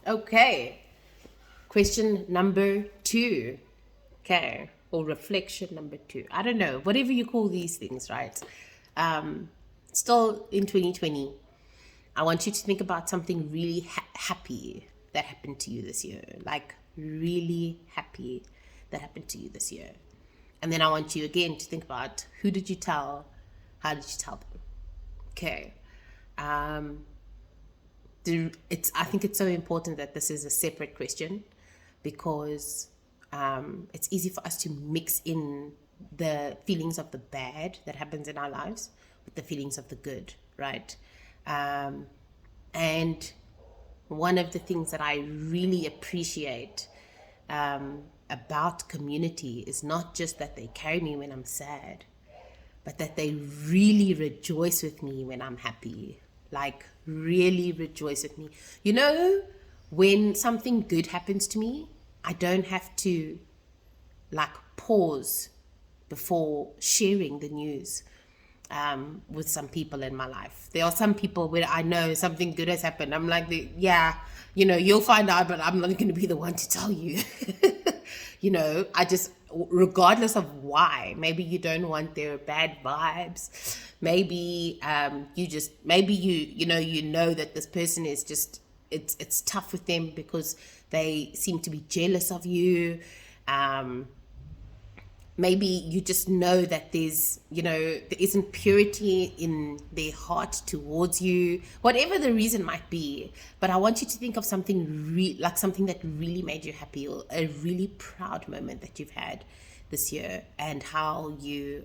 Okay. Question number 2. Okay. Or reflection number 2. I don't know. Whatever you call these things, right? Um, Still in 2020, I want you to think about something really happy that happened to you this year. Like, really happy that happened to you this year. And then I want you again to think about, who did you tell? How did you tell them? Okay. Um, I think it's so important that this is a separate question, because it's easy for us to mix in the feelings of the bad that happens in our lives with the feelings of the good, right? And one of the things that I really appreciate about community is not just that they carry me when I'm sad, but that they really rejoice with me when I'm happy. Like, really rejoice with me. You know, when something good happens to me, I don't have to like pause before sharing the news with some people in my life. There are some people where I know something good has happened. I'm like, yeah, you'll find out, but I'm not going to be the one to tell you. I just, regardless of why, maybe you don't want their bad vibes. Maybe you know that this person is just, it's tough with them because they seem to be jealous of you. Maybe you just know that there isn't purity in their heart towards you, whatever the reason might be. But I want you to think of something like something that really made you happy, or a really proud moment that you've had this year, and how you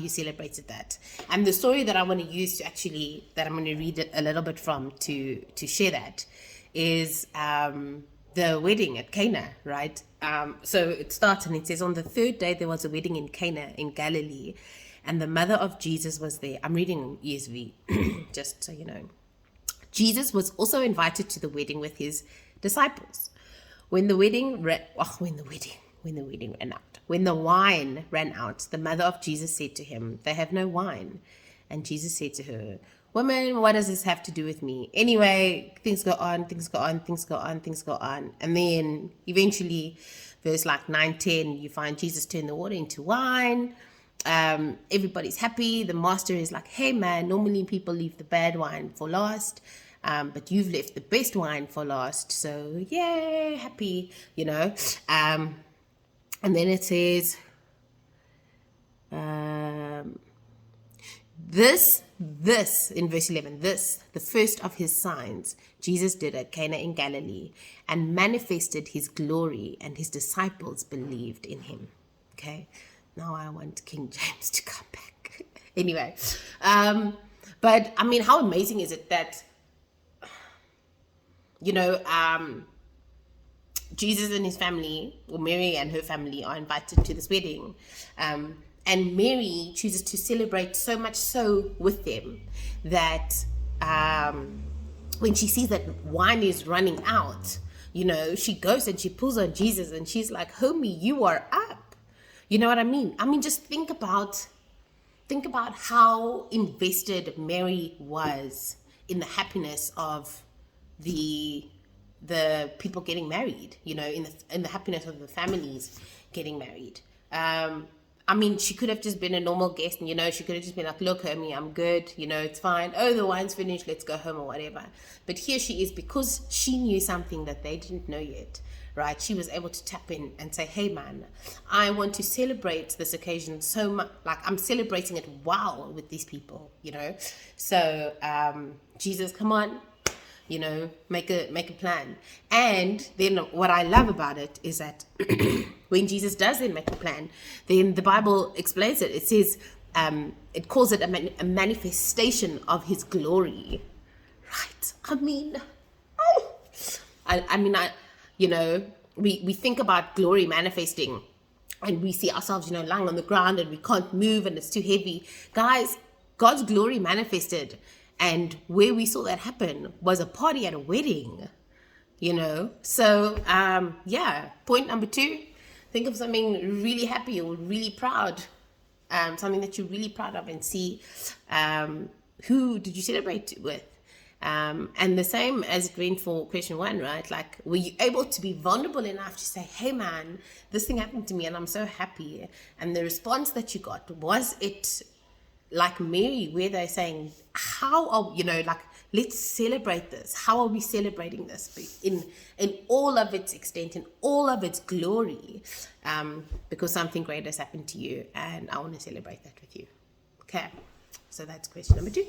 celebrated that. And the story that I want to use that I'm going to read a little bit from to share that is the wedding at Cana, right? So it starts and it says, on the third day there was a wedding in Cana in Galilee, and the mother of Jesus was there. I'm reading ESV, just so you know. Jesus was also invited to the wedding with his disciples. When the wine ran out, the mother of Jesus said to him, "They have no wine." And Jesus said to her, "Woman, what does this have to do with me?" Anyway, things go on. And then eventually, verse like 9, 10, you find Jesus turn the water into wine. Everybody's happy. The master is like, "Hey man, normally people leave the bad wine for last. But you've left the best wine for last. So yay, happy, And then it says, this in verse 11, the first of his signs Jesus did at Cana in Galilee, and manifested his glory, and his disciples believed in him. Okay, now I want King James to come back. Anyway, but I mean, how amazing is it that Jesus and his family, or Mary and her family, are invited to this wedding. And Mary chooses to celebrate so much so with them that when she sees that wine is running out, she goes and she pulls on Jesus and she's like, "Homie, you are up." You know what I mean? I mean, just think about how invested Mary was in the happiness of the people getting married, in the happiness of the families getting married. I mean, she could have just been a normal guest, and she could have just been like, "Look, homie, I'm good, it's fine. Oh, the wine's finished, let's go home," or whatever. But here she is, because she knew something that they didn't know yet, right? She was able to tap in and say, "Hey man, I want to celebrate this occasion so much, like I'm celebrating it wow with these people, So Jesus, come on, make a plan." And then what I love about it is that when Jesus does then make a plan, then the Bible explains it. It says, it calls it a manifestation of his glory, right? I mean, we think about glory manifesting, and we see ourselves, lying on the ground and we can't move and it's too heavy. Guys, God's glory manifested. And where we saw that happen was a party at a wedding, So, point number 2, think of something really happy or really proud, something that you're really proud of, and see who did you celebrate with. And the same as it went for question 1, right? Like, were you able to be vulnerable enough to say, hey man, this thing happened to me and I'm so happy? And the response that you got, was it like Mary, where they're saying, how are, like, let's celebrate this. How are we celebrating this in all of its extent, in all of its glory? Because something great has happened to you and I want to celebrate that with you. Okay, so that's question number 2.